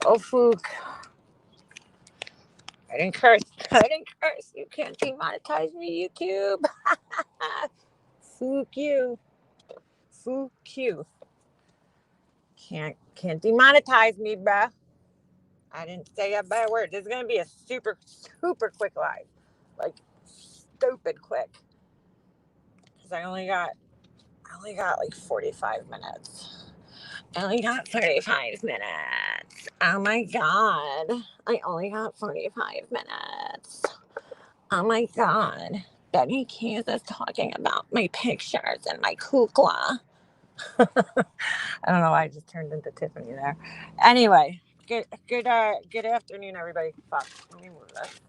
Oh, Fook. I didn't curse. I didn't curse. You can't demonetize me, YouTube. Fook you. Fook you. Can't demonetize me, bruh. I didn't say a bad word. This is gonna be a super quick live, like stupid quick, because I only got like 45 minutes. I only got 35 minutes. Oh my god, I only got 45 minutes. Oh my god, Betty Keys is talking about my pictures and my kukla. I don't know why I just turned into Tiffany there. Anyway, good afternoon, everybody. Fuck, let me move this.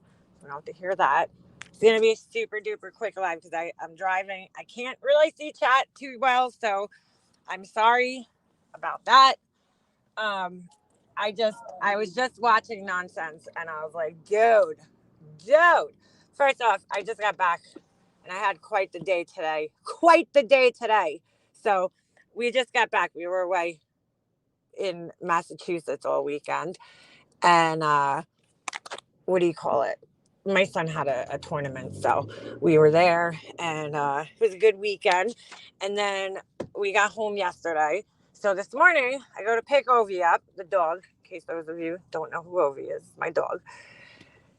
I don't have to hear that. It's gonna be a super duper quick live because I'm driving. I can't really see chat too well, so I'm sorry about that. I was just watching nonsense, and I was like, dude. First off, I just got back, and I had quite the day today. So we just got back. We were away in Massachusetts all weekend, and what do you call it? My son had a tournament, so we were there, and it was a good weekend. And then we got home yesterday. So this morning, I go to pick Ovi up, the dog, in case those of you don't know who Ovi is, my dog.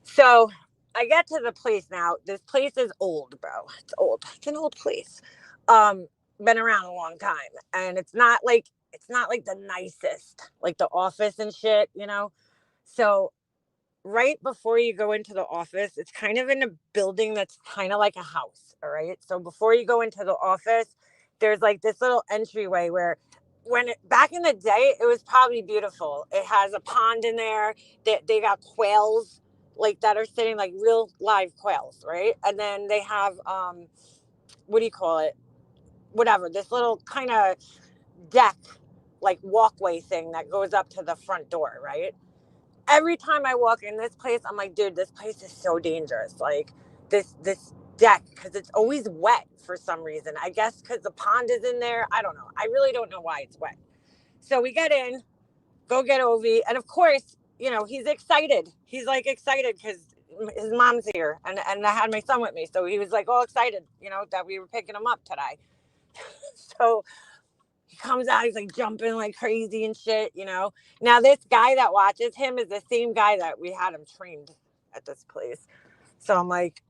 So I get to the place now. This place is old, bro. It's old. It's an old place. Been around a long time, and it's not like the nicest, like the office and shit, you know. So right before you go into the office, it's kind of in a building that's kind of like a house. All right. So before you go into the office, there's like this little entryway where back in the day, it was probably beautiful. It has a pond in there. They got quails like that are sitting, like real live quails. Right. And then they have, what do you call it? Whatever, this little kind of deck, like walkway thing that goes up to the front door. Right. Every time I walk in this place, I'm like, dude, this place is so dangerous. Like this deck, because it's always wet for some reason. I guess because the pond is in there. I don't know. I really don't know why it's wet. So we get in, go get Ovi, and of course, you know, he's excited. He's like excited because his mom's here, and I had my son with me, so he was like all excited, you know, that we were picking him up today. So he comes out, he's like jumping like crazy and shit, you know. Now, this guy that watches him is the same guy that we had him trained at this place. So I'm like,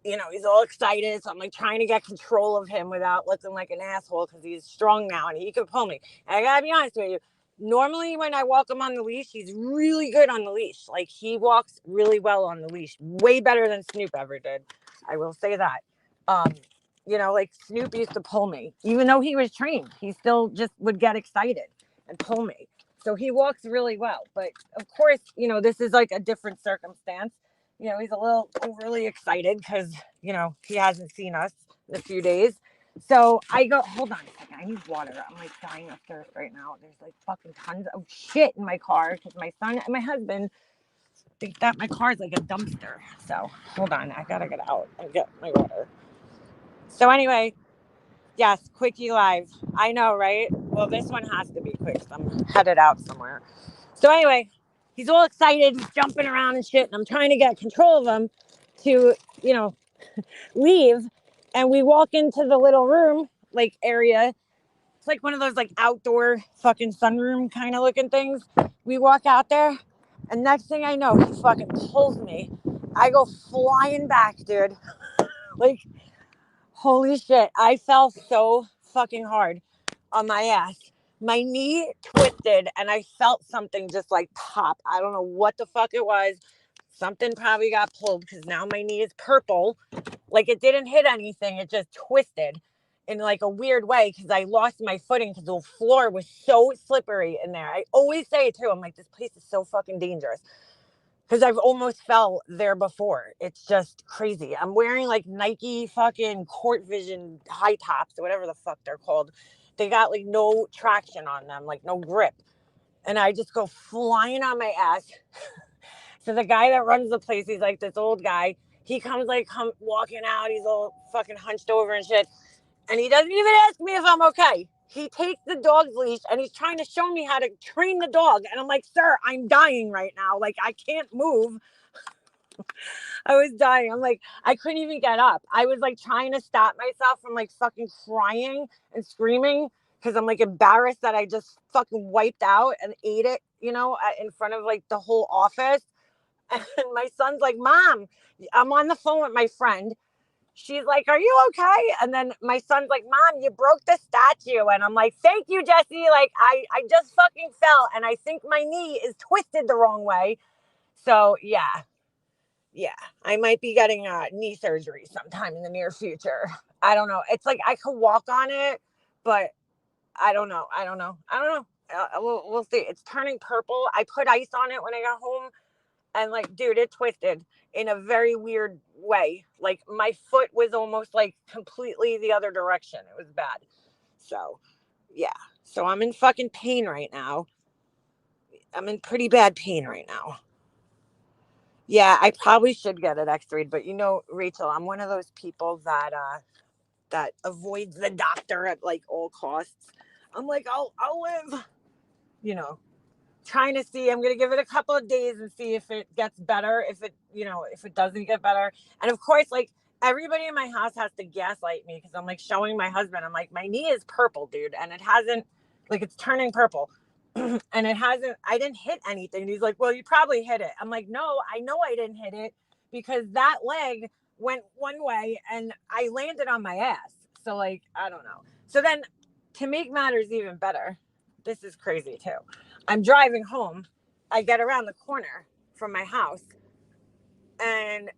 you know, he's all excited. So I'm like trying to get control of him without looking like an asshole because he's strong now and he can pull me. And I gotta be honest with you, normally when I walk him on the leash, he's really good on the leash. Like he walks really well on the leash, way better than Snoop ever did. I will say that. You know, like Snoop used to pull me. Even though he was trained, he still just would get excited and pull me. So he walks really well. But of course, you know, this is like a different circumstance. You know, he's a little overly excited because, you know, he hasn't seen us in a few days. So I go, hold on a second. I need water. I'm like dying of thirst right now. There's like fucking tons of shit in my car because my son and my husband think that my car is like a dumpster. So hold on. I got to get out and get my water. So anyway, yes, Quickie live. I know, right? Well, this one has to be quick. I'm headed out somewhere. So anyway, he's all excited. He's jumping around and shit. And I'm trying to get control of him to, you know, leave. And we walk into the little room, like area. It's like one of those like outdoor fucking sunroom kind of looking things. We walk out there. And next thing I know, he fucking pulls me. I go flying back, dude. Like, holy shit. I fell so fucking hard on my ass. My knee twisted and I felt something just like pop. I don't know what the fuck it was. Something probably got pulled because now my knee is purple. Like it didn't hit anything. It just twisted in like a weird way because I lost my footing because the floor was so slippery in there. I always say it too. I'm like, this place is so fucking dangerous. Because I've almost fell there before. It's just crazy. I'm wearing like Nike fucking Court Vision high tops or whatever the fuck they're called. They got like no traction on them, like no grip. And I just go flying on my ass. So the guy that runs the place, he's like this old guy. He comes walking out. He's all fucking hunched over and shit. And he doesn't even ask me if I'm okay. he takes the dog's leash and he's trying to show me how to train the dog. And I'm like, sir, I'm dying right now. Like, I can't move. I was dying. I'm like, I couldn't even get up. I was like trying to stop myself from like fucking crying and screaming because I'm like embarrassed that I just fucking wiped out and ate it, in front of like the whole office. And my son's like, Mom, I'm on the phone with my friend. She's like, are you okay? And then my son's like, Mom, you broke the statue. And I'm like, thank you, Jesse. Like, I just fucking fell. And I think my knee is twisted the wrong way. So, yeah, I might be getting knee surgery sometime in the near future. I don't know. It's like I could walk on it, but I don't know. We'll see. It's turning purple. I put ice on it when I got home. And like, dude, it twisted in a very weird way. Like my foot was almost like completely the other direction. It was bad. So, yeah. So I'm in fucking pain right now. I'm in pretty bad pain right now. Yeah, I probably should get it x-rayed, but Rachel, I'm one of those people that avoids the doctor at like all costs. I'm like, I'll live, trying to see. I'm going to give it a couple of days and see if it gets better, if it doesn't get better. And of course, like everybody in my house has to gaslight me because I'm like showing my husband, I'm like, my knee is purple, dude. And it hasn't, like, it's turning purple and I didn't hit anything. And he's like, well, you probably hit it. I'm like, no, I know I didn't hit it because that leg went one way and I landed on my ass. So like, I don't know. So then to make matters even better, this is crazy too. I'm driving home. I get around the corner from my house and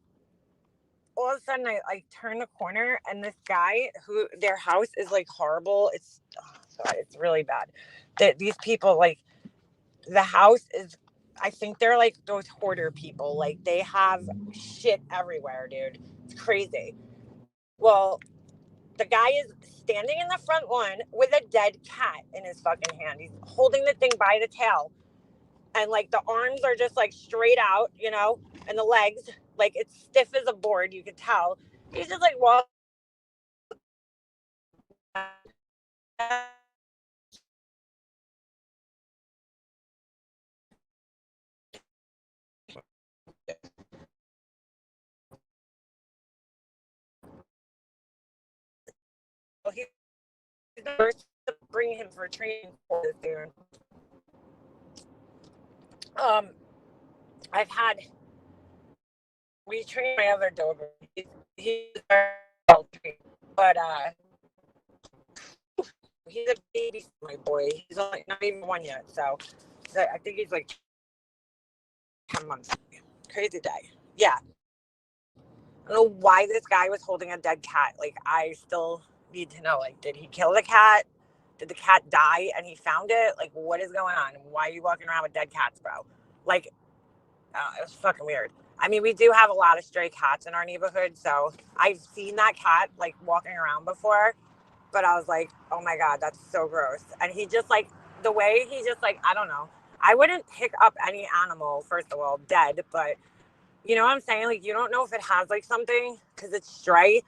all of a sudden I like turn the corner and this guy who their house is like horrible. It's really bad. These people, like, the house is, I think they're like those hoarder people. Like they have shit everywhere, dude. It's crazy. Well, the guy is standing in the front lawn with a dead cat in his fucking hand. He's holding the thing by the tail. And like the arms are just like straight out, and the legs, like it's stiff as a board, you could tell. He's just like walking. He's first to bring him for training for this dude. I've had, we trained my other Doberman. He's well trained, but he's a baby, my boy. He's only not even one yet, so I think he's like 10 months. Crazy day. Yeah. I don't know why this guy was holding a dead cat. Like, I still need to know, like, did he kill the cat? Did the cat die and he found it? Like, what is going on? Why are you walking around with dead cats, bro? Like, it was fucking weird. I mean, we do have a lot of stray cats in our neighborhood, so I've seen that cat, like, walking around before, but I was like, oh my God, that's so gross. And he just, like, the way he just, like, I don't know. I wouldn't pick up any animal, first of all, dead, but you know what I'm saying? Like, you don't know if it has, like, something because it's stray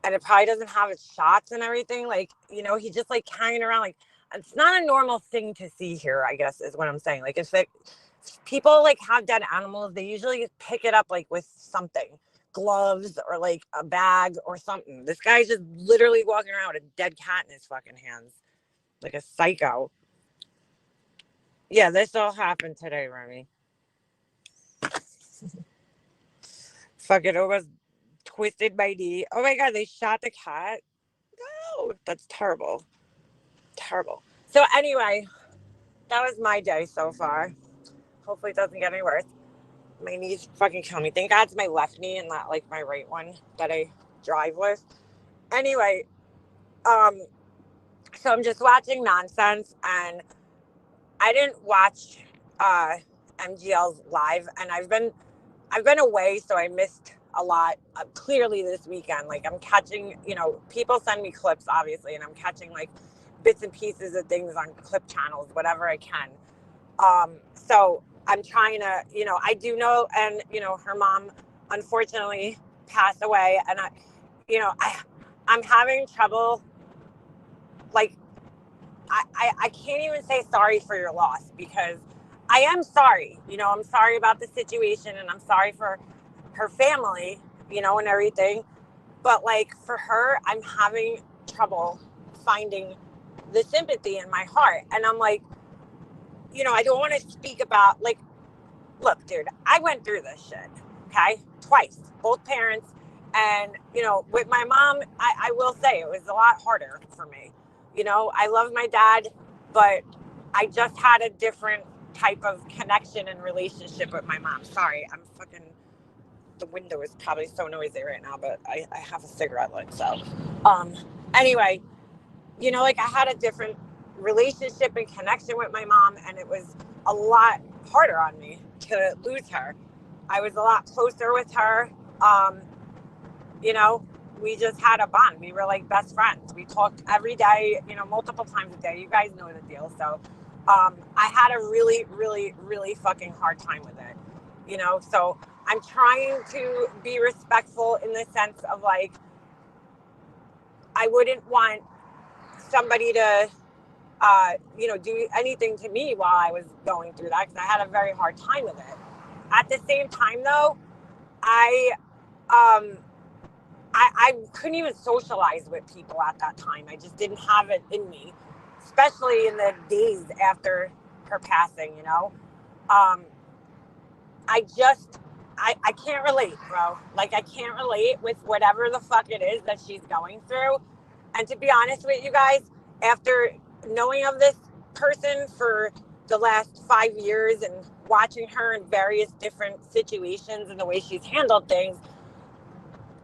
and it probably doesn't have its shots and everything. Like, he's just, like, carrying around. Like, it's not a normal thing to see here, I guess, is what I'm saying. Like, if people, like, have dead animals, they usually pick it up, like, with something. Gloves or, like, a bag or something. This guy's just literally walking around with a dead cat in his fucking hands. Like a psycho. Yeah, this all happened today, Remy. Fuck it, almost twisted my knee. Oh my God, they shot the cat. No, that's terrible. Terrible. So anyway, that was my day so far. Hopefully it doesn't get any worse. My knees fucking kill me. Thank God it's my left knee and not like my right one that I drive with. Anyway, so I'm just watching nonsense and I didn't watch MGL's live and I've been away, so I missed a lot. Clearly this weekend, like I'm catching, people send me clips, obviously, and I'm catching like bits and pieces of things on clip channels, whatever I can. So I'm trying to, I do know, and her mom unfortunately passed away, and I'm having trouble, like I can't even say sorry for your loss, because I am sorry. You know, I'm sorry about the situation, and I'm sorry for her family, you know, and everything. But like for her, I'm having trouble finding the sympathy in my heart. And I'm like, you know, I don't want to speak about, like, look, dude, I went through this shit, okay? Twice, both parents. And, you know, with my mom, I will say it was a lot harder for me. You know, I love my dad, but I just had a different type of connection and relationship with my mom. Sorry, I'm fucking, the window is probably so noisy right now, but I have a cigarette lit. So, anyway, you know, like I had a different relationship and connection with my mom, and it was a lot harder on me to lose her. I was a lot closer with her. You know, we just had a bond. We were like best friends. We talked every day, you know, multiple times a day. You guys know the deal. So I had a really, really, really fucking hard time with it, you know? So I'm trying to be respectful in the sense of like, I wouldn't want somebody to, you know, do anything to me while I was going through that, because I had a very hard time with it. At the same time, though, I couldn't even socialize with people at that time. I just didn't have it in me, especially in the days after her passing, you know. I can't relate, bro. Like, I can't relate with whatever the fuck it is that she's going through. And to be honest with you guys, after knowing of this person for the last 5 years and watching her in various different situations and the way she's handled things,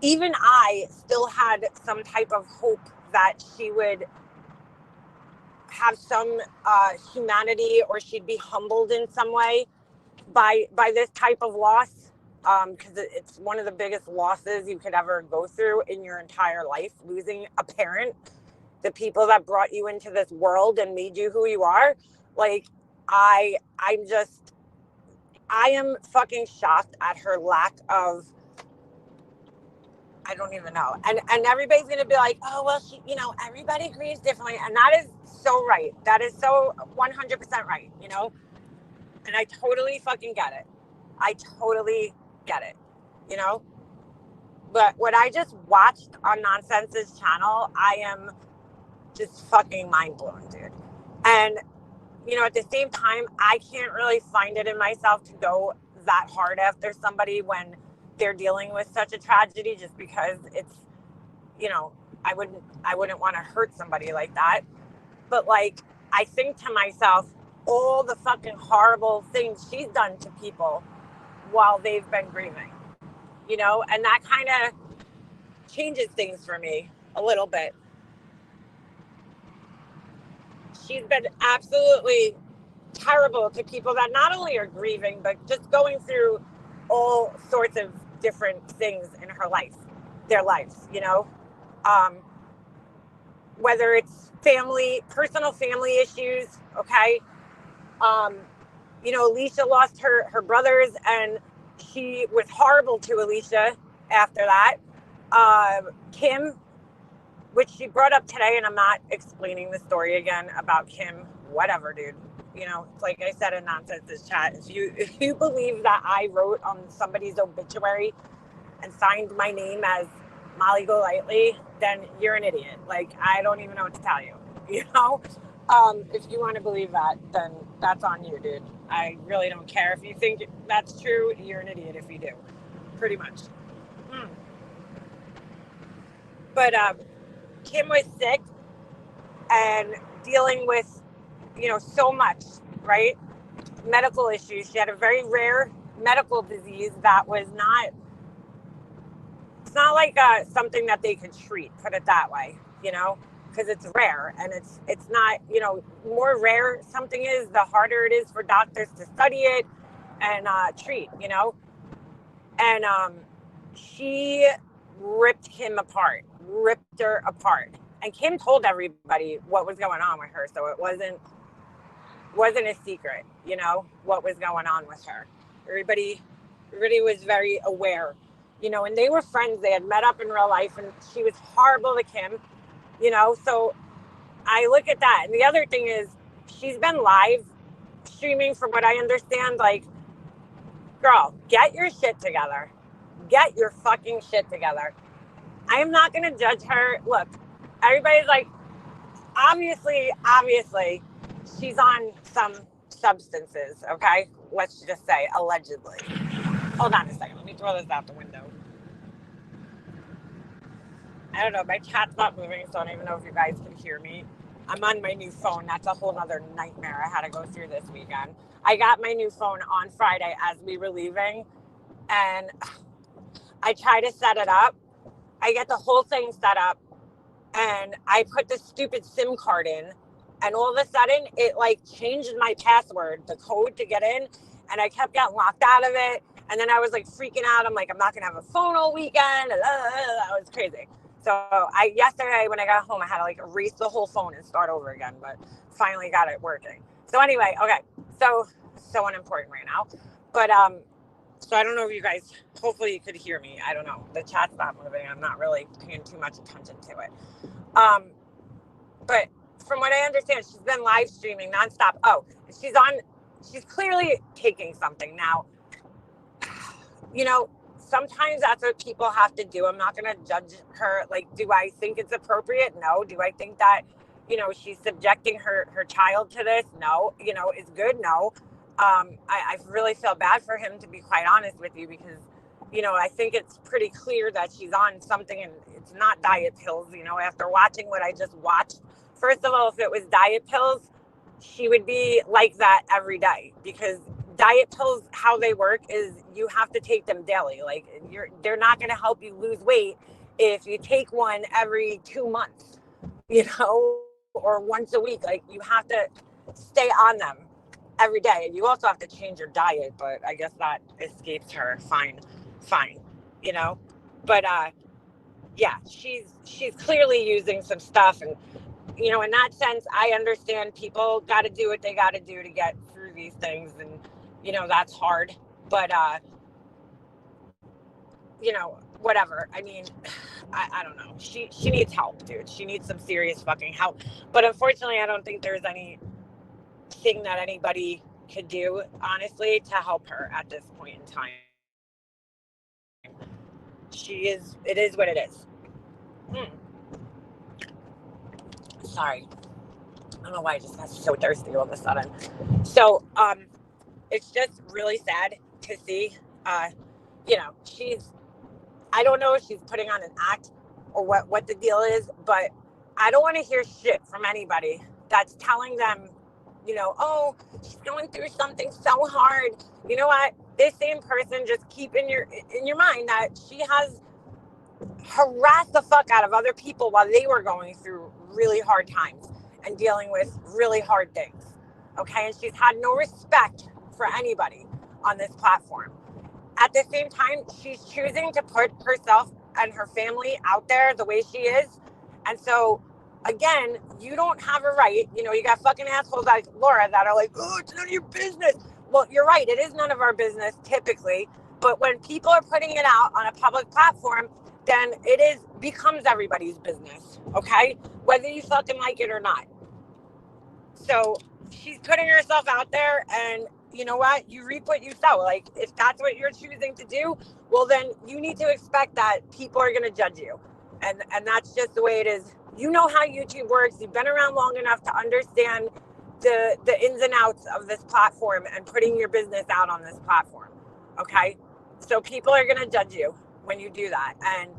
even I still had some type of hope that she would have some humanity, or she'd be humbled in some way by this type of loss, because it's one of the biggest losses you could ever go through in your entire life, losing a parent, the people that brought you into this world and made you who you are. Like, I am fucking shocked at her lack of, I don't even know. And everybody's going to be like, oh, well, she, you know, everybody grieves differently. And that is so right. That is so 100% right, you know? And I totally fucking get it. I totally get it, you know? But what I just watched on Nonsense's channel, I am just fucking mind blown, dude. And, you know, at the same time, I can't really find it in myself to go that hard after somebody when they're dealing with such a tragedy, just because it's, you know, I wouldn't want to hurt somebody like that. But like, I think to myself, all the fucking horrible things she's done to people while they've been grieving, you know, and that kind of changes things for me a little bit. She's been absolutely terrible to people that not only are grieving, but just going through all sorts of different things in her life, their lives, you know, whether it's family, personal family issues. Okay. You know, Alicia lost her brothers, and she was horrible to Alicia after that. Kim, which she brought up today, and I'm not explaining the story again about Kim, whatever, dude. You know, like I said in Nonsense's chat, if you believe that I wrote on somebody's obituary and signed my name as Molly Golightly, then you're an idiot. Like, I don't even know what to tell you, you know? If you want to believe that, then that's on you, dude. I really don't care. If you think that's true, you're an idiot if you do. Pretty much. But Kim was sick and dealing with, you know, so much, right? Medical issues. She had a very rare medical disease that was not, it's not like something that they could treat, put it that way, you know, because it's rare, and it's not, you know, more rare something is, the harder it is for doctors to study it and treat, you know. And she ripped Kim apart, ripped her apart. And Kim told everybody what was going on with her, so it wasn't a secret, you know, what was going on with her. Everybody was very aware, you know, and they were friends. They had met up in real life, and she was horrible to Kim, you know. So I look at that. And the other thing is, she's been live streaming, from what I understand. Like, girl, get your shit together. Get your fucking shit together. I am not going to judge her. Look, everybody's like, obviously, she's on some substances, okay? Let's just say, allegedly. Hold on a second. Let me throw this out the window. I don't know. My chat's not moving, so I don't even know if you guys can hear me. I'm on my new phone. That's a whole other nightmare I had to go through this weekend. I got my new phone on Friday as we were leaving, and I try to set it up. I get the whole thing set up, and I put the stupid SIM card in, and all of a sudden it like changed my password, the code to get in, and I kept getting locked out of it. And then I was like freaking out. I'm like, I'm not gonna have a phone all weekend. It was crazy. So yesterday when I got home, I had to like erase the whole phone and start over again, but finally got it working. So anyway, okay, so unimportant right now, but so I don't know if you guys, hopefully you could hear me. I don't know. The chat's not moving. I'm not really paying too much attention to it. But from what I understand, she's been live streaming nonstop. Oh, she's clearly taking something now. You know, sometimes that's what people have to do. I'm not going to judge her. Like, do I think it's appropriate? No. Do I think that, you know, she's subjecting her child to this? No. You know, it's good? No. I really feel bad for him, to be quite honest with you, because, you know, I think it's pretty clear that she's on something, and it's not diet pills. You know, after watching what I just watched, first of all, if it was diet pills, she would be like that every day, because diet pills, how they work is you have to take them daily. Like, they're not going to help you lose weight if you take one every 2 months, you know, or once a week. Like, you have to stay on them every day. And you also have to change your diet, but I guess that escapes her. Fine, you know. But yeah, she's clearly using some stuff, and you know, in that sense, I understand people got to do what they got to do to get through these things, and you know, that's hard. But you know, whatever. I mean, I don't know. She needs help, dude. She needs some serious fucking help. But unfortunately, I don't think there's anything that anybody could do, honestly, to help her at this point in time. It is what it is. Sorry. I don't know why I just got so thirsty all of a sudden. So, it's just really sad to see, you know, I don't know if she's putting on an act or what the deal is, but I don't want to hear shit from anybody that's telling them, you know, oh, she's going through something so hard. You know what? This same person, just keep in your mind that she has harassed the fuck out of other people while they were going through really hard times and dealing with really hard things. Okay, and she's had no respect for anybody on this platform. At the same time, she's choosing to put herself and her family out there the way she is. And so, again, you don't have a right. You know, you got fucking assholes like Laura that are like, oh, it's none of your business. Well, you're right. It is none of our business typically. But when people are putting it out on a public platform, then it becomes everybody's business. Okay? Whether you fucking like it or not. So she's putting herself out there, and you know what? You reap what you sow. Like, if that's what you're choosing to do, well, then you need to expect that people are going to judge you. And that's just the way it is. You know how YouTube works. You've been around long enough to understand the ins and outs of this platform and putting your business out on this platform. Okay? So people are going to judge you when you do that. And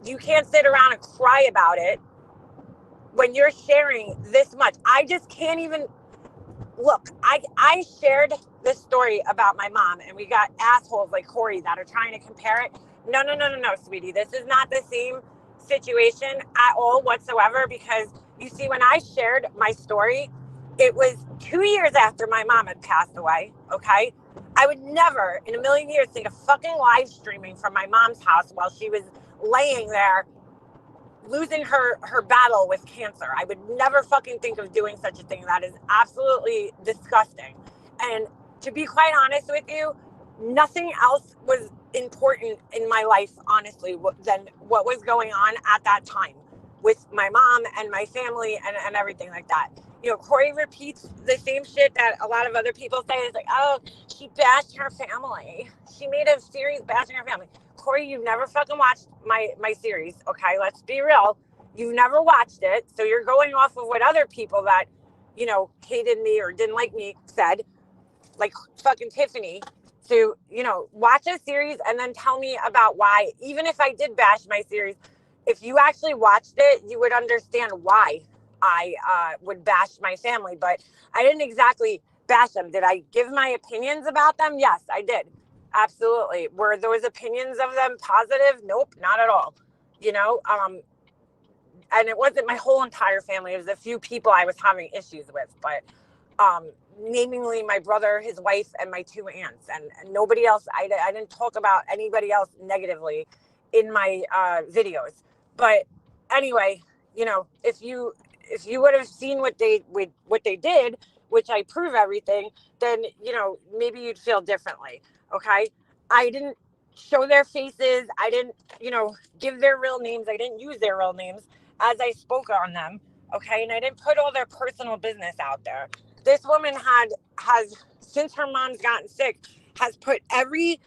you can't sit around and cry about it when you're sharing this much. I just can't even look. I shared this story about my mom, and we got assholes like Corey that are trying to compare it. No, sweetie. This is not the same situation at all whatsoever, because you see, when I shared my story, it was 2 years after my mom had passed away. Okay. I would never in a million years think of fucking live streaming from my mom's house while she was laying there losing her battle with cancer. I would never fucking think of doing such a thing. That is absolutely disgusting. And to be quite honest with you, nothing else was important in my life, honestly, than what was going on at that time. with my mom and my family and everything like that. You know, Corey repeats the same shit that a lot of other people say. It's like, oh, she bashed her family. She made a series bashing her family. Corey, you've never fucking watched my series, okay? Let's be real. You've never watched it, so you're going off of what other people that, you know, hated me or didn't like me said, like fucking Tiffany. To, you know, watch a series and then tell me about why. Even if I did bash my series, if you actually watched it, you would understand why I would bash my family. But I didn't exactly bash them. Did I give my opinions about them? Yes, I did. Absolutely. Were those opinions of them positive? Nope, not at all. You know, and it wasn't my whole entire family. It was a few people I was having issues with, but namely my brother, his wife, and my two aunts, and nobody else. I didn't talk about anybody else negatively in my videos. But anyway, you know, if you would have seen what they did, which I prove everything, then, you know, maybe you'd feel differently. Okay, I didn't show their faces. I didn't, you know, give their real names. I didn't use their real names as I spoke on them. Okay, and I didn't put all their personal business out there. This woman has since her mom's gotten sick, has put every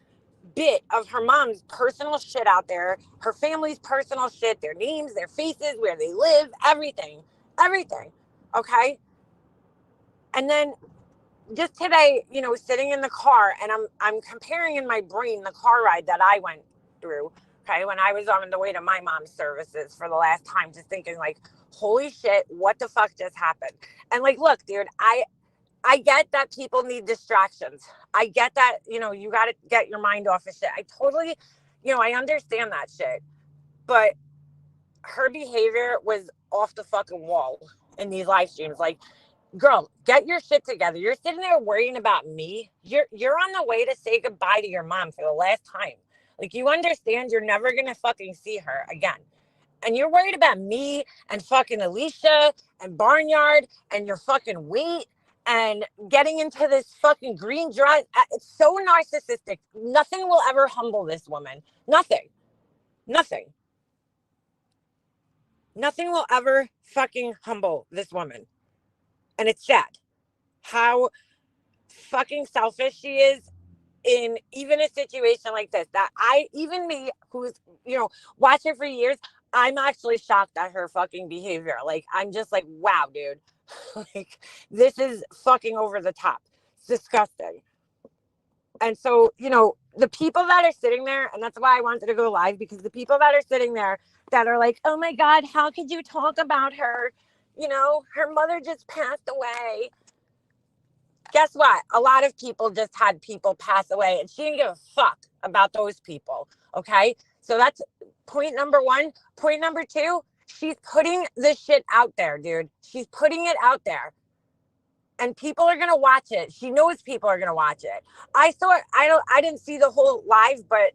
bit of her mom's personal shit out there, her family's personal shit, their names, their faces, where they live, everything. Okay. And then just today, you know, sitting in the car, and I'm comparing in my brain the car ride that I went through, okay, when I was on the way to my mom's services for the last time, just thinking like, holy shit, what the fuck just happened? And like, look, dude, I get that people need distractions. I get that, you know, you got to get your mind off of shit. I totally, you know, I understand that shit. But her behavior was off the fucking wall in these live streams. Like, girl, get your shit together. You're sitting there worrying about me. You're on the way to say goodbye to your mom for the last time. Like, you understand you're never going to fucking see her again. And you're worried about me and fucking Alicia and Barnyard and your fucking weight and getting into this fucking green dress. It's so narcissistic. Nothing will ever humble this woman. Nothing. Nothing. Nothing will ever fucking humble this woman. And it's sad how fucking selfish she is in even a situation like this. That even me, who's, you know, watched her for years, I'm actually shocked at her fucking behavior. Like, I'm just like, wow, dude. Like, this is fucking over the top. It's disgusting. And so, you know, the people that are sitting there, and that's why I wanted to go live, because the people that are sitting there that are like, oh my God, how could you talk about her? You know, her mother just passed away. Guess what? A lot of people just had people pass away, and she didn't give a fuck about those people. Okay. So that's point number one. Point number two, she's putting this shit out there, dude. She's putting it out there. And people are gonna watch it. She knows people are gonna watch it. I didn't see the whole live, but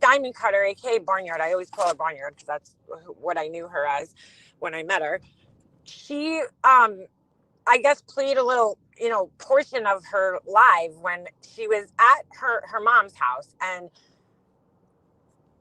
Diamond Cutter, aka Barnyard, I always call her Barnyard because that's what I knew her as when I met her. She I guess played a little, you know, portion of her live when she was at her mom's house. And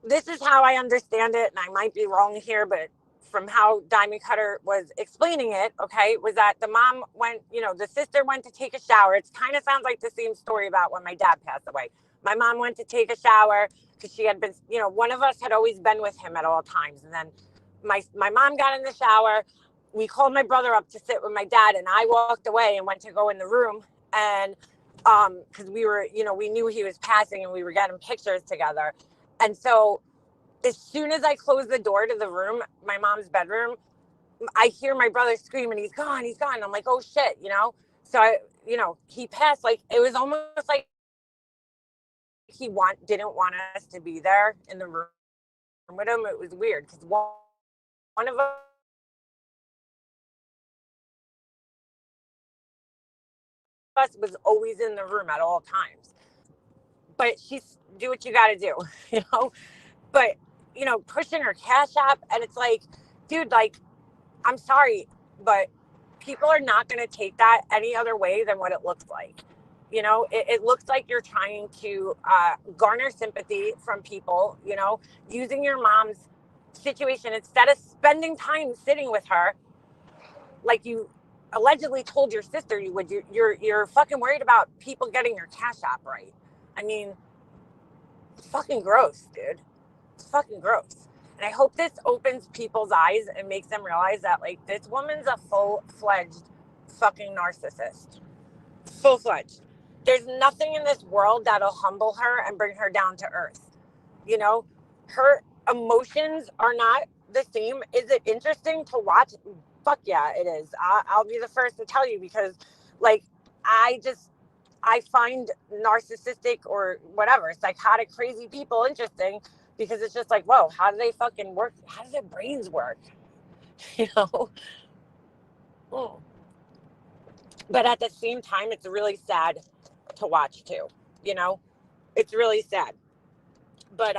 this is how I understand it, and I might be wrong here, but from how Diamond Cutter was explaining it, okay, was that the mom went, you know, the sister went to take a shower. It kind of sounds like the same story about when my dad passed away. My mom went to take a shower because she had been, you know, one of us had always been with him at all times. And then my mom got in the shower. We called my brother up to sit with my dad, and I walked away and went to go in the room. And because we were, you know, we knew he was passing and we were getting pictures together. And so as soon as I closed the door to the room, my mom's bedroom, I hear my brother screaming, he's gone, he's gone. I'm like, oh shit, you know? So you know, he passed. Like, it was almost like he didn't want us to be there in the room with him. It was weird because one of us was always in the room at all times. But she's do what you got to do, you know? But, you know, pushing her cash app, and it's like, dude, like, I'm sorry, but people are not going to take that any other way than what it looks like. You know, it looks like you're trying to garner sympathy from people, you know, using your mom's situation, instead of spending time sitting with her like you allegedly told your sister you would, you're fucking worried about people getting your Cash App right. I mean, it's fucking gross, dude. It's fucking gross. And I hope this opens people's eyes and makes them realize that, like, this woman's a full-fledged fucking narcissist. Full-fledged. There's nothing in this world that'll humble her and bring her down to earth. You know, her emotions are not the same. Is it interesting to watch? Fuck yeah, it is. I'll be the first to tell you, because, like, I find narcissistic or whatever, psychotic, crazy people interesting, because it's just like, whoa, how do they fucking work? How do their brains work? You know? Oh. But at the same time, it's really sad to watch too. You know? It's really sad. But,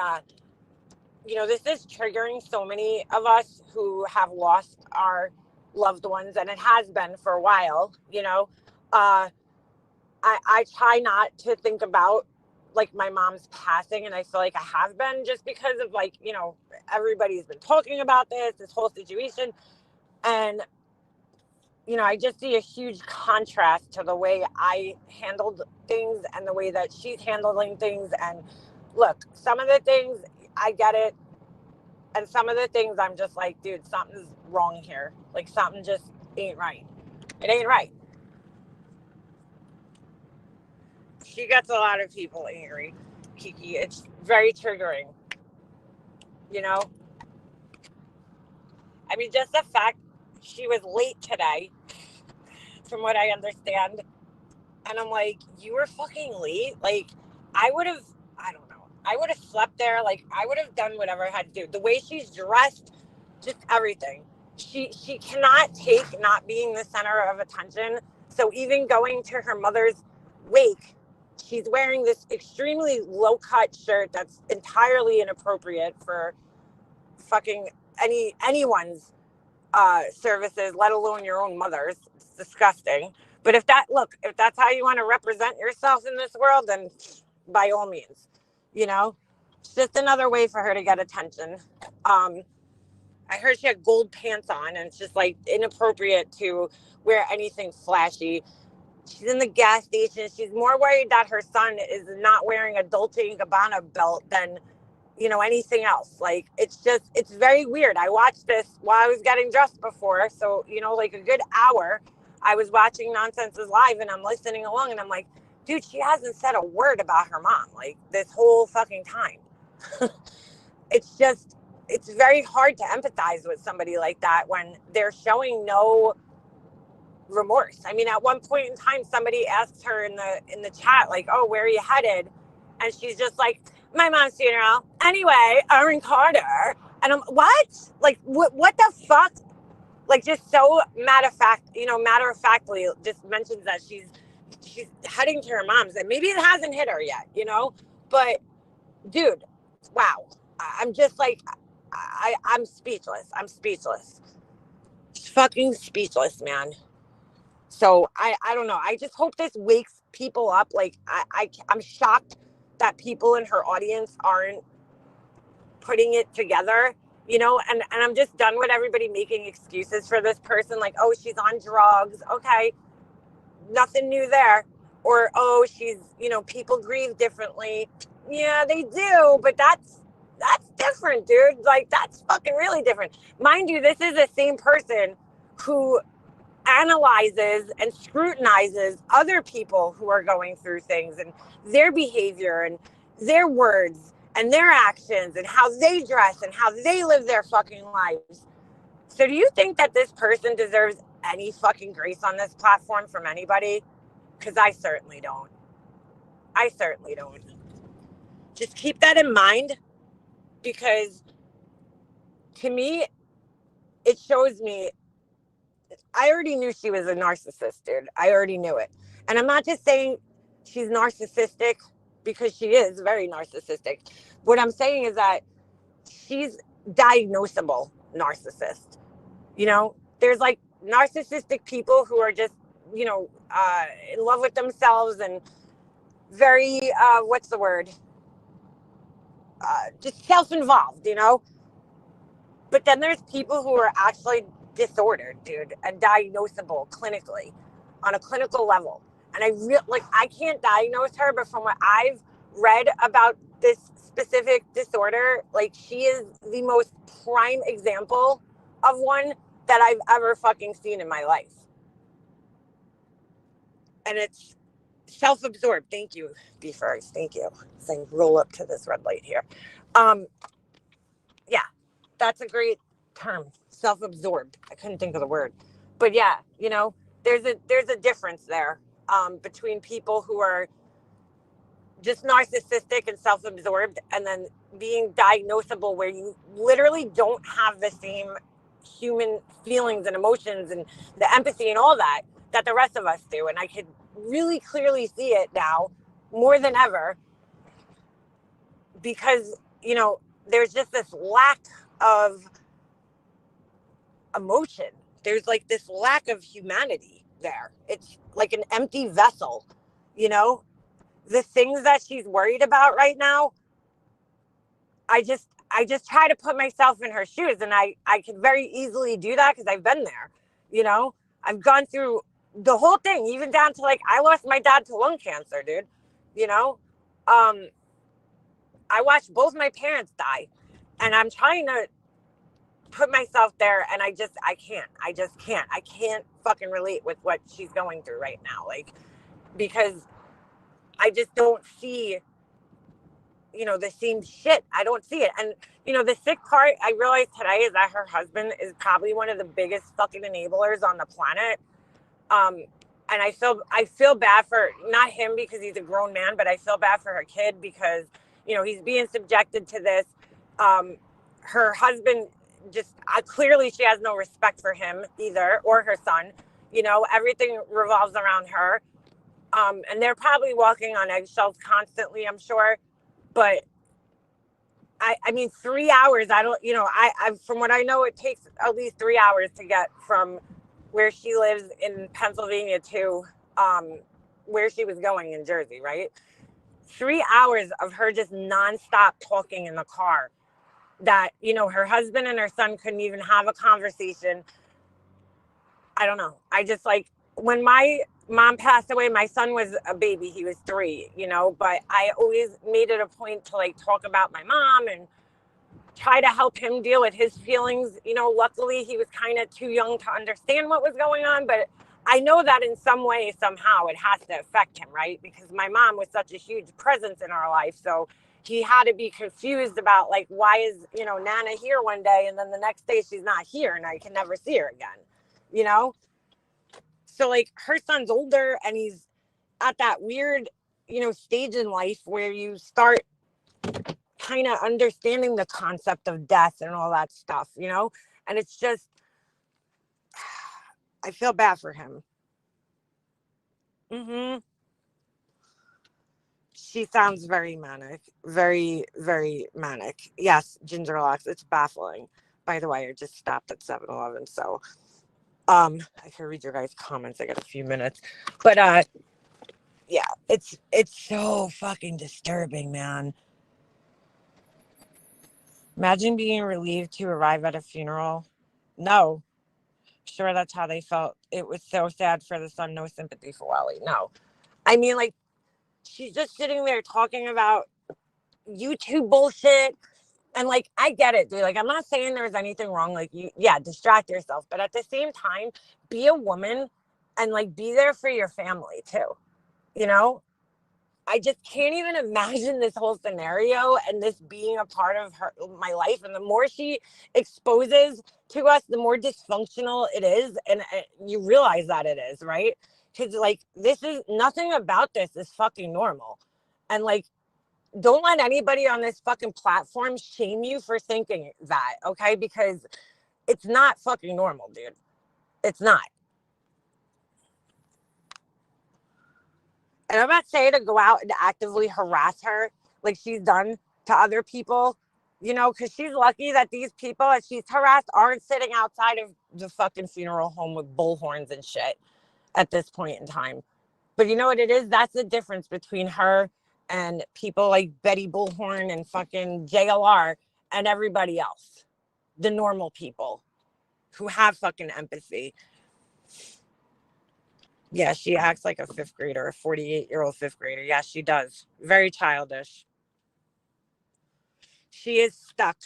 you know, this is triggering so many of us who have lost our loved ones, and it has been for a while, you know? I try not to think about, like, my mom's passing, and I feel like I have been, just because of, like, you know, everybody's been talking about this whole situation. And, you know, I just see a huge contrast to the way I handled things and the way that she's handling things. And look, some of the things, I get it. And some of the things I'm just like, dude, something's wrong here. Like, something just ain't right. It ain't right. She gets a lot of people angry, Kiki. It's very triggering. You know? I mean, just the fact she was late today, from what I understand. And I'm like, you were fucking late? Like, I would have, I don't know. I would have slept there. Like, I would have done whatever I had to do. The way she's dressed, just everything. She cannot take not being the center of attention. So even going to her mother's wake, she's wearing this extremely low-cut shirt that's entirely inappropriate for fucking anyone's services, let alone your own mother's. It's disgusting. But if that's how you want to represent yourself in this world, then by all means, you know, it's just another way for her to get attention. I heard she had gold pants on, and it's just like inappropriate to wear anything flashy. She's in the gas station. She's more worried that her son is not wearing a Dolce & Gabbana belt than, you know, anything else. Like, it's very weird. I watched this while I was getting dressed before. So, you know, like a good hour, I was watching Nonsenses Live, and I'm listening along, and I'm like, dude, she hasn't said a word about her mom, like, this whole fucking time. It's very hard to empathize with somebody like that when they're showing no remorse. I mean, at one point in time, somebody asked her in the chat, like, oh, where are you headed? And she's just like, my mom's funeral. Anyway, Aaron Carter. And I'm, what? Like, what the fuck? Like, just so matter of factly just mentions that she's heading to her mom's, and maybe it hasn't hit her yet, you know? But dude, wow. I'm just like, I'm speechless. I'm speechless. Fucking speechless, man. So I don't know. I just hope this wakes people up. Like, I'm shocked that people in her audience aren't putting it together, you know, and I'm just done with everybody making excuses for this person. Like, oh, she's on drugs. Okay. Nothing new there. Or, oh, she's, you know, people grieve differently. Yeah, they do. But that's different, dude. Like, that's fucking really different. Mind you, this is the same person who analyzes and scrutinizes other people who are going through things and their behavior and their words and their actions and how they dress and how they live their fucking lives. So do you think that this person deserves any fucking grace on this platform from anybody? Because I certainly don't. I certainly don't. Just keep that in mind, because to me, it shows me, I already knew she was a narcissist, dude. I already knew it. And I'm not just saying she's narcissistic, because she is very narcissistic. What I'm saying is that she's diagnosable narcissist. You know, there's like narcissistic people who are just, you know, in love with themselves and very, what's the word? Just self-involved, you know? But then there's people who are actually disordered, dude, and diagnosable clinically on a clinical level. And I can't diagnose her, but from what I've read about this specific disorder, like she is the most prime example of one that I've ever fucking seen in my life. And it's self-absorbed. Thank you, B-First. Thank you. So I roll up to this red light here. Yeah, that's a great term. Self-absorbed. I couldn't think of the word. But yeah, you know, there's a difference there between people who are just narcissistic and self-absorbed, and then being diagnosable where you literally don't have the same human feelings and emotions and the empathy and all that the rest of us do. And I could really clearly see it now more than ever, because, you know, there's just this lack of emotion. There's like this lack of humanity there. It's like an empty vessel, you know? The things that she's worried about right now, I just try to put myself in her shoes, and I could very easily do that because I've been there. You know, I've gone through the whole thing, even down to like I lost my dad to lung cancer, dude. You know, I watched both my parents die, and I'm trying to put myself there, and I can't. I can't fucking relate with what she's going through right now, like, because I just don't see, you know, the same shit. I don't see it. And, you know, the sick part I realized today is that her husband is probably one of the biggest fucking enablers on the planet. And I feel bad for not him because he's a grown man, but I feel bad for her kid because, you know, he's being subjected to this. Her husband just clearly she has no respect for him either, or her son. You know, everything revolves around her. And they're probably walking on eggshells constantly, I'm sure. But I mean, 3 hours, I don't, you know, I from what I know, it takes at least 3 hours to get from where she lives in Pennsylvania to where she was going in Jersey, right? 3 hours of her just nonstop talking in the car that, you know, her husband and her son couldn't even have a conversation. I don't know. I just like, when my mom passed away, my son was a baby. He was 3, you know, but I always made it a point to like talk about my mom and try to help him deal with his feelings. You know, luckily he was kind of too young to understand what was going on, but I know that in some way, somehow it has to affect him, right? Because my mom was such a huge presence in our life. So he had to be confused about like, why is, you know, Nana here one day and then the next day she's not here and I can never see her again, you know? So like her son's older and he's at that weird, you know, stage in life where you start kind of understanding the concept of death and all that stuff, you know? And it's just, I feel bad for him. She sounds very manic, very, very manic. Yes, Ginger Locks, it's baffling. By the way, I just stopped at 7-Eleven, so I can read your guys' comments. I got a few minutes. But yeah, it's so fucking disturbing, man. Imagine being relieved to arrive at a funeral. No, sure, that's how they felt. It was so sad for the son. No sympathy for Wally. No, I mean, like, she's just sitting there talking about YouTube bullshit. And like, I get it, dude. Like, I'm not saying there's anything wrong. Like, yeah, distract yourself. But at the same time, be a woman and like be there for your family too. You know, I just can't even imagine this whole scenario and this being a part of my life. And the more she exposes to us, the more dysfunctional it is. And you realize that it is, right? Because like, this is nothing about this is fucking normal. And like, don't let anybody on this fucking platform shame you for thinking that, okay? Because it's not fucking normal, dude. It's not. And I'm not saying to go out and actively harass her like she's done to other people, you know, because she's lucky that these people that she's harassed aren't sitting outside of the fucking funeral home with bullhorns and shit at this point in time. But you know what it is? That's the difference between her and people like Betty Bullhorn and fucking JLR and everybody else. the normal people who have fucking empathy. Yeah, she acts like a fifth grader, a 48-year-old fifth grader. Yeah, she does. Very childish. She is stuck.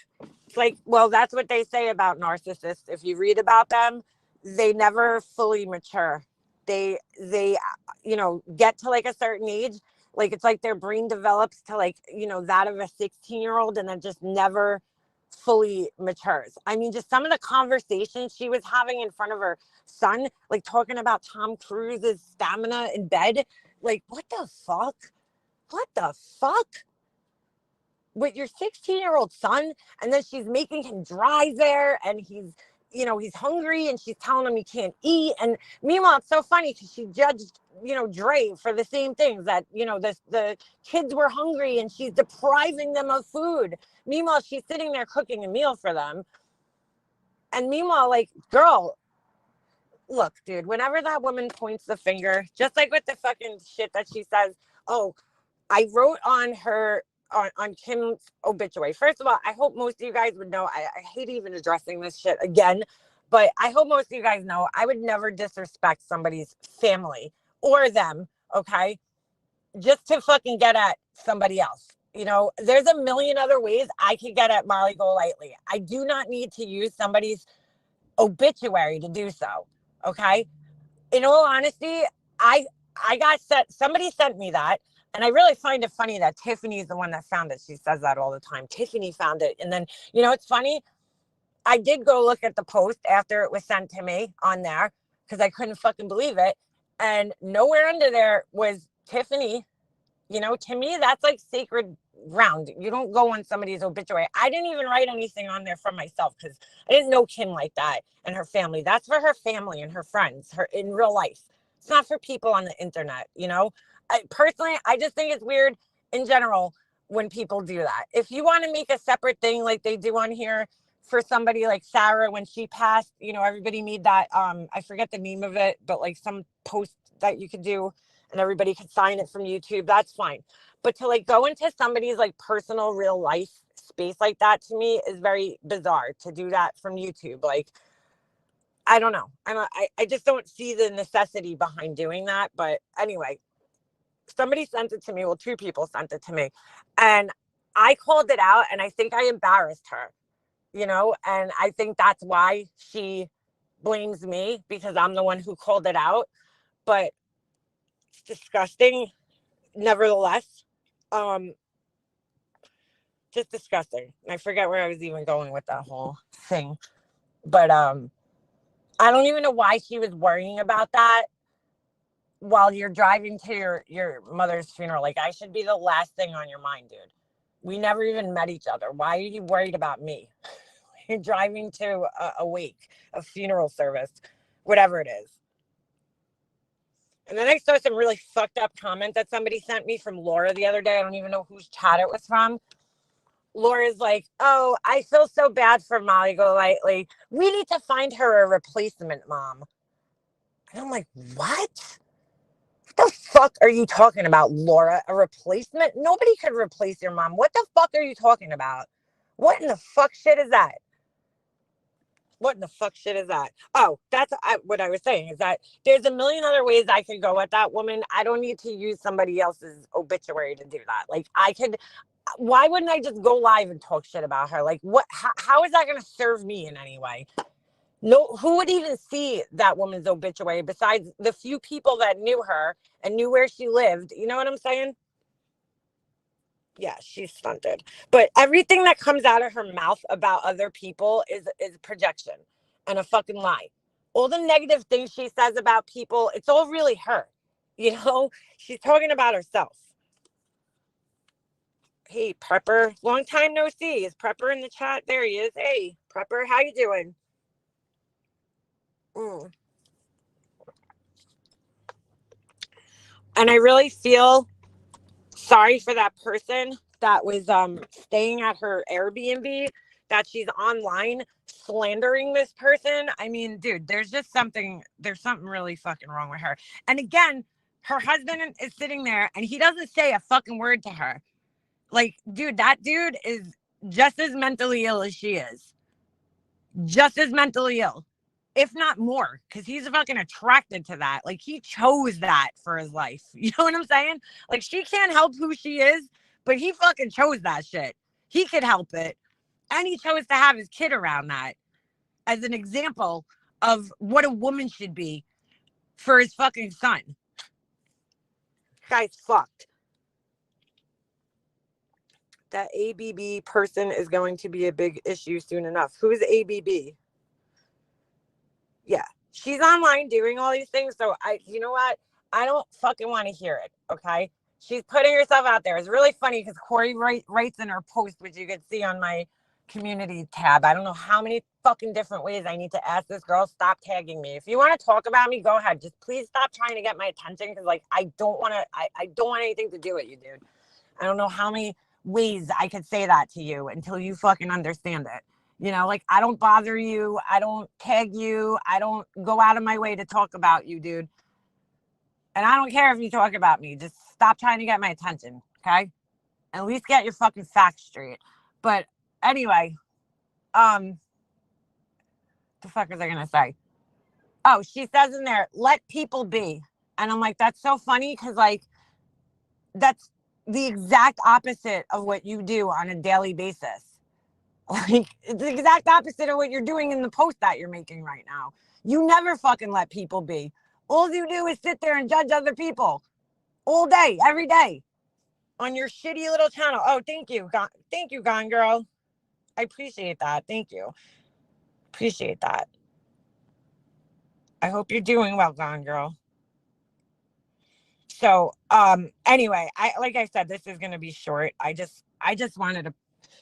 It's like, well, that's what they say about narcissists. If you read about them, they never fully mature. They get to like a certain age, like it's like their brain develops to like, that of a 16-year-old and then just never fully matures. I mean, just some of the conversations she was having in front of her son, like talking about Tom Cruise's stamina in bed. Like, what the fuck? What the fuck? With your 16-year-old son, and then she's making him drive there, and he's hungry, and she's telling him he can't eat. And meanwhile, it's so funny because she judged Dre for the same things, that the kids were hungry and she's depriving them of food. Meanwhile, she's sitting there cooking a meal for them. And meanwhile, like, girl, look, dude, whenever that woman points the finger, just like with the fucking shit that she says, oh, I wrote on her on Kim's obituary. First of all, I hope most of you guys would know, I hate even addressing this shit again, but I hope most of you guys know I would never disrespect somebody's family or them, okay? Just to fucking get at somebody else. There's a million other ways I could get at Molly Golightly. I do not need to use somebody's obituary to do so, okay? In all honesty, I got somebody sent me that. And I really find it funny that Tiffany's the one that found it. She says that all the time. Tiffany found it. And then, it's funny. I did go look at the post after it was sent to me on there because I couldn't fucking believe it. And nowhere under there was Tiffany. To me, that's like sacred ground. You don't go on somebody's obituary. I didn't even write anything on there for myself because I didn't know Kim like that and her family. That's for her family and her friends, her in real life. It's not for people on the internet, Personally, I just think it's weird in general when people do that. If you want to make a separate thing like they do on here for somebody like Sarah when she passed, everybody made that, I forget the name of it, but like some post that you could do and everybody could sign it from YouTube, that's fine. But to like go into somebody's like personal real life space like that, to me is very bizarre to do that from YouTube. Like, I don't know. I just don't see the necessity behind doing that. But anyway, somebody sent it to me. Well, two people sent it to me. And I called it out and I think I embarrassed her, and I think that's why she blames me because I'm the one who called it out. But it's disgusting, nevertheless. Just disgusting. I forget where I was even going with that whole thing. But I don't even know why she was worrying about that while you're driving to your mother's funeral. Like, I should be the last thing on your mind, dude. We never even met each other. Why are you worried about me? You're driving to a wake, a funeral service, whatever it is. And then I saw some really fucked up comments that somebody sent me from Laura the other day. I don't even know whose chat it was from. Laura's like, oh, I feel so bad for Molly Golightly. We need to find her a replacement mom. And I'm like, what? What the fuck are you talking about, Laura? A replacement? Nobody could replace your mom. What the fuck are you talking about? What in the fuck shit is that? What in the fuck shit is that? Oh, that's what I was saying is that there's a million other ways I could go at that woman. I don't need to use somebody else's obituary to do that. Like, why wouldn't I just go live and talk shit about her? Like, what? How is that going to serve me in any way? No, who would even see that woman's obituary besides the few people that knew her and knew where she lived? You know what I'm saying? Yeah, she's stunted. But everything that comes out of her mouth about other people is projection and a fucking lie. All the negative things she says about people, it's all really her. She's talking about herself. Hey, Prepper, long time no see. Is Prepper in the chat? There he is. Hey, Prepper, how you doing? And I really feel sorry for that person that was staying at her Airbnb, that she's online slandering this person. I mean, dude, there's something really fucking wrong with her. And again, her husband is sitting there and he doesn't say a fucking word to her. Like, dude, that dude is just as mentally ill as she is. just as mentally ill, if not more, because he's fucking attracted to that. Like, he chose that for his life. You know what I'm saying? Like, she can't help who she is, but he fucking chose that shit. He could help it. And he chose to have his kid around that as an example of what a woman should be for his fucking son. Guy's fucked. That ABB person is going to be a big issue soon enough. Who is ABB? Yeah, she's online doing all these things. So you know what? I don't fucking want to hear it. Okay. She's putting herself out there. It's really funny because Corey writes in her post, which you can see on my community tab. I don't know how many fucking different ways I need to ask this girl, stop tagging me. If you want to talk about me, go ahead. Just please stop trying to get my attention. Because like, I don't want anything to do with you, dude. I don't know how many ways I could say that to you until you fucking understand it. You know, like, I don't bother you. I don't tag you. I don't go out of my way to talk about you, dude. And I don't care if you talk about me. Just stop trying to get my attention, okay? At least get your fucking facts straight. But anyway, the fuck was I gonna say? Oh, she says in there, let people be. And I'm like, that's so funny because, like, that's the exact opposite of what you do on a daily basis. Like, it's the exact opposite of what you're doing in the post that you're making right now. You never fucking let people be. All you do is sit there and judge other people all day, every day on your shitty little channel. Oh, thank you. Thank you, Gone Girl. I appreciate that. Thank you. Appreciate that. I hope you're doing well, Gone Girl. So, anyway, like I said, this is going to be short. I just wanted to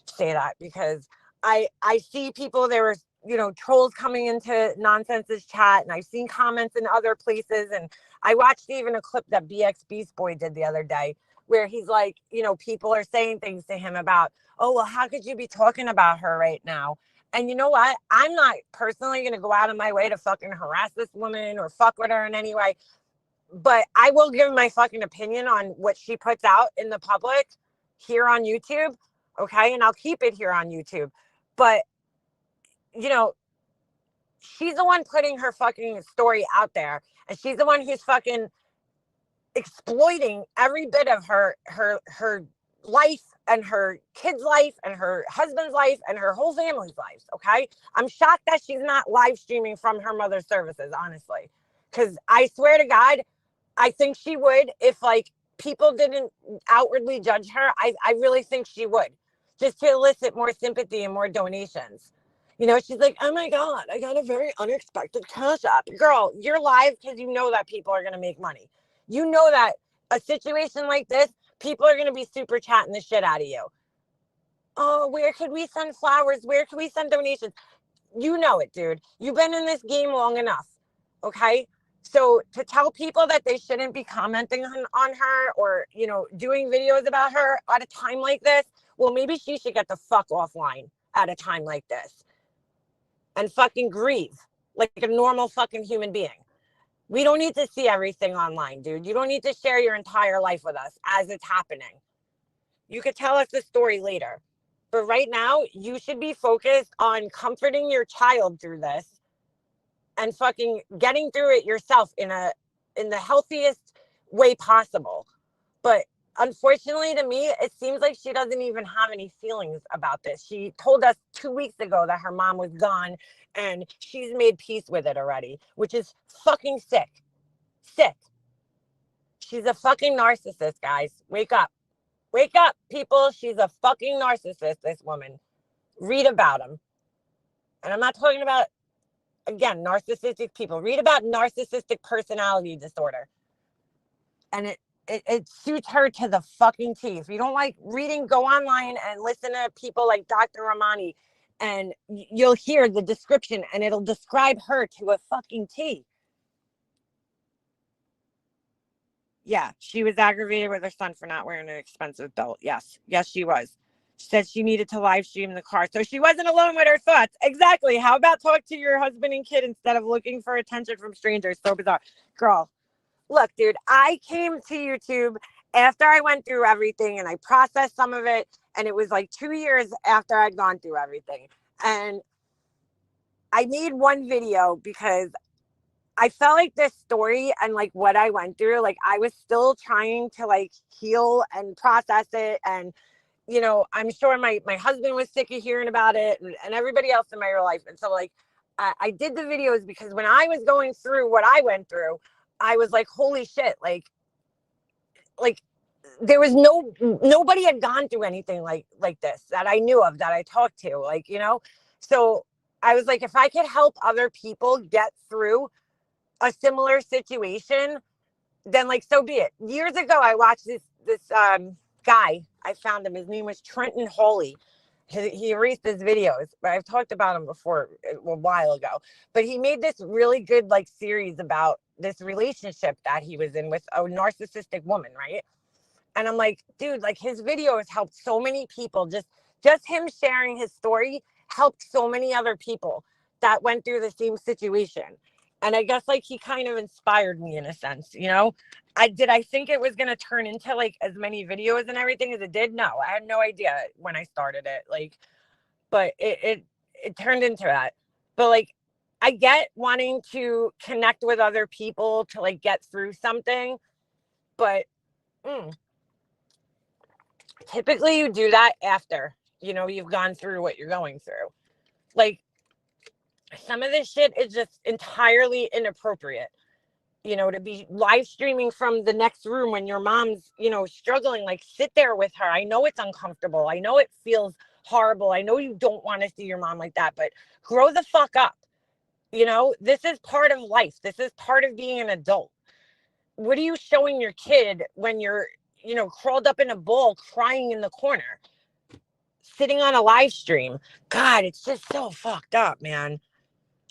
say that because I see people, there were, you know, trolls coming into Nonsense's chat, and I've seen comments in other places, and I watched even a clip that BX Beast Boy did the other day where he's like, you know, people are saying things to him about, oh, well, how could you be talking about her right now? And you know what? I'm not personally going to go out of my way to fucking harass this woman or fuck with her in any way, but I will give my fucking opinion on what she puts out in the public here on YouTube. Okay. And I'll keep it here on YouTube. But, you know, she's the one putting her fucking story out there. And she's the one who's fucking exploiting every bit of her life and her kid's life and her husband's life and her whole family's life. Okay. I'm shocked that she's not live streaming from her mother's services, honestly. Because I swear to God, I think she would if, like, people didn't outwardly judge her. I really think she would, just to elicit more sympathy and more donations. You know, she's like, oh my God, I got a very unexpected cash app. Girl, you're live because you know that people are going to make money. You know that a situation like this, people are going to be super chatting the shit out of you. Oh, where could we send flowers? Where could we send donations? You know it, dude. You've been in this game long enough. Okay. So to tell people that they shouldn't be commenting on her or, you know, doing videos about her at a time like this, well, maybe she should get the fuck offline at a time like this and fucking grieve like a normal fucking human being. We don't need to see everything online, dude. You don't need to share your entire life with us as it's happening. You could tell us the story later. But right now, you should be focused on comforting your child through this and fucking getting through it yourself in the healthiest way possible. But unfortunately to me, it seems like she doesn't even have any feelings about this. She told us 2 weeks ago that her mom was gone and she's made peace with it already, which is fucking sick. Sick. She's a fucking narcissist, guys. Wake up. Wake up, people. She's a fucking narcissist, this woman. Read about them. And I'm not talking about, again, narcissistic people. Read about narcissistic personality disorder. And it suits her to the fucking T. If you don't like reading, go online and listen to people like Dr. Ramani, and you'll hear the description and it'll describe her to a fucking T. Yeah, she was aggravated with her son for not wearing an expensive belt. Yes, she was. She said she needed to live stream in the car, so she wasn't alone with her thoughts. Exactly. How about talk to your husband and kid instead of looking for attention from strangers? So bizarre. Girl, look, dude, I came to YouTube after I went through everything and I processed some of it, and it was like 2 years after I'd gone through everything. And I made one video because I felt like this story and like what I went through, like I was still trying to like heal and process it. And, you know, I'm sure my husband was sick of hearing about it, and everybody else in my real life. And so like, I did the videos because when I was going through what I went through, I was like, holy shit, like there was nobody had gone through anything like this that I knew of, that I talked to, like, you know. So I was like, if I could help other people get through a similar situation, then like so be it. Years ago I watched this guy. I found him. His name was Trenton Hawley. He erased his videos, but I've talked about him before a while ago. But he made this really good like series about this relationship that he was in with a narcissistic woman, right? And I'm like, dude, like his videos helped so many people. Just him sharing his story helped so many other people that went through the same situation. And I guess like he kind of inspired me in a sense, you know. I think it was gonna turn into like as many videos and everything as it did? No, I had no idea when I started it. Like, but it turned into that. But like I get wanting to connect with other people to like get through something, but typically you do that after, you know, you've gone through what you're going through. Like some of this shit is just entirely inappropriate, you know, to be live streaming from the next room when your mom's, you know, struggling. Like sit there with her. I know it's uncomfortable, I know it feels horrible, I know you don't want to see your mom like that, but grow the fuck up. You know, this is part of life, this is part of being an adult. What are you showing your kid when you're, you know, crawled up in a ball crying in the corner, sitting on a live stream? God, it's just so fucked up, man.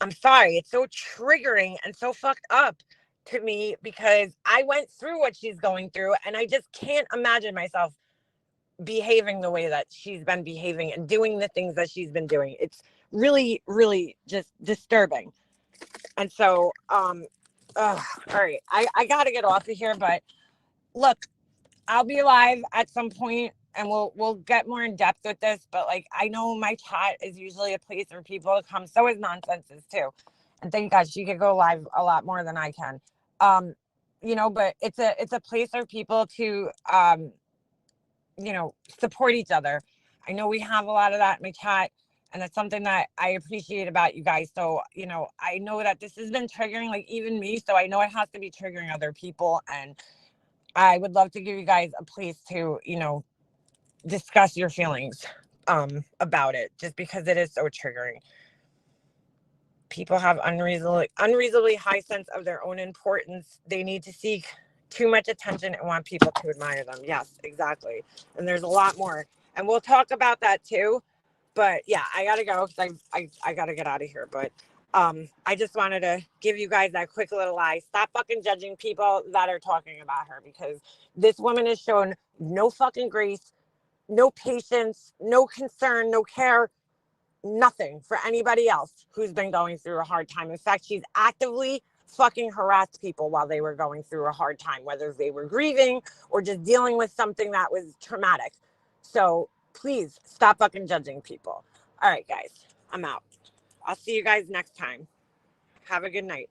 I'm sorry. It's so triggering and so fucked up to me because I went through what she's going through and I just can't imagine myself behaving the way that she's been behaving and doing the things that she's been doing. It's really, really just disturbing. And so, all right, I got to get off of here, but look, I'll be live at some point and we'll get more in depth with this. But like, I know my chat is usually a place for people to come. So is Nonsenses too. And thank God she could go live a lot more than I can. You know, but it's a place for people to, you know, support each other. I know we have a lot of that in my chat, and it's something that I appreciate about you guys. So, you know, I know that this has been triggering like even me. So I know it has to be triggering other people. And I would love to give you guys a place to, you know, discuss your feelings about it, just because it is so triggering. People have unreasonably high sense of their own importance. They need to seek too much attention and want people to admire them. Yes, exactly. And there's a lot more. And we'll talk about that too. But yeah, I gotta go because I gotta get out of here. But I just wanted to give you guys that quick little lie. Stop fucking judging people that are talking about her, because this woman has shown no fucking grace, no patience, no concern, no care, nothing for anybody else who's been going through a hard time. In fact, she's actively fucking harassed people while they were going through a hard time, whether they were grieving or just dealing with something that was traumatic. So please stop fucking judging people. All right, guys, I'm out. I'll see you guys next time. Have a good night.